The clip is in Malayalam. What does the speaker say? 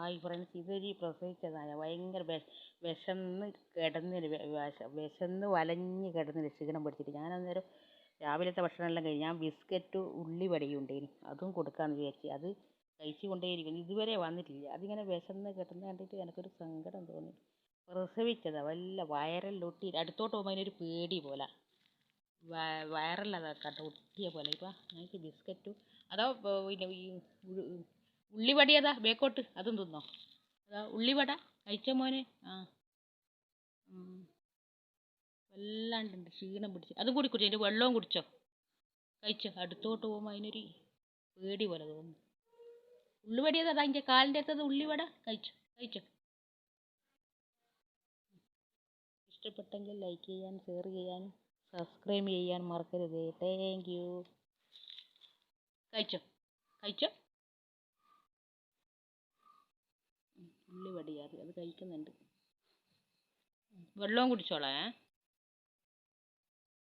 ഹായ് ഫ്രണ്ട്സ്, ഇതൊരു പ്രസവിച്ചതാണ്. ഭയങ്കര വിശന്ന് കിടന്നൊരു വിശന്ന് വലഞ്ഞ് കിടന്നൊരു ക്ഷീണം പിടിച്ചിട്ട് ഞാൻ അന്നേരം രാവിലത്തെ ഭക്ഷണമെല്ലാം കഴിഞ്ഞ് ഞാൻ ബിസ്ക്കറ്റ് ഉള്ളിവടയും ഉണ്ടേനി അതും കൊടുക്കാമെന്ന് വിചാരിച്ച് അത് കഴിച്ചു കൊണ്ടേയിരിക്കുന്നു. ഇതുവരെ വന്നിട്ടില്ല. അതിങ്ങനെ വിശന്ന് കിടന്ന് കണ്ടിട്ട് എനിക്കൊരു സങ്കടം തോന്നി. പ്രസവിച്ചതാ, വല്ല വയറെല്ലാം അടുത്തോട്ട് പോകുമ്പോൾ അതിനൊരു പേടി പോലെ വയറെല്ലാം കണ്ട ഒട്ടിയ പോലെ. ഇപ്പം എനിക്ക് ബിസ്ക്കറ്റും അതോ പിന്നെ ഈ ഉള്ളിവട ഏതാ ബേക്കോട്ട് അതും തിന്നോ. അതാ ഉള്ളിവട കഴിച്ചോ മോനെ. ആ വല്ലാണ്ടുണ്ട് ക്ഷീണം പിടിച്ച്. അതും കൂടി കുടിച്ചോ, അതിൻ്റെ വെള്ളവും കുടിച്ചോ. കഴിച്ചോ. അടുത്തോട്ട് പോകുമ്പോൾ അതിനൊരു പേടി പോലെ തോന്നുന്നു. ഉള്ളിവട ഏതാ അതിൻ്റെ കാലിൻ്റെ അടുത്തത് ഉള്ളിവട. കഴിച്ചോ കഴിച്ചോ. ഇഷ്ടപ്പെട്ടെങ്കിൽ ലൈക്ക് ചെയ്യാനും ഷെയർ ചെയ്യാനും സബ്സ്ക്രൈബ് ചെയ്യാൻ മറക്കരുത്. Thank you. കഴിച്ചോ കഴിച്ചോ. ഉള്ളിവടയാ അത് കഴിക്കുന്നുണ്ട്. വെള്ളവും കുടിച്ചോളേ.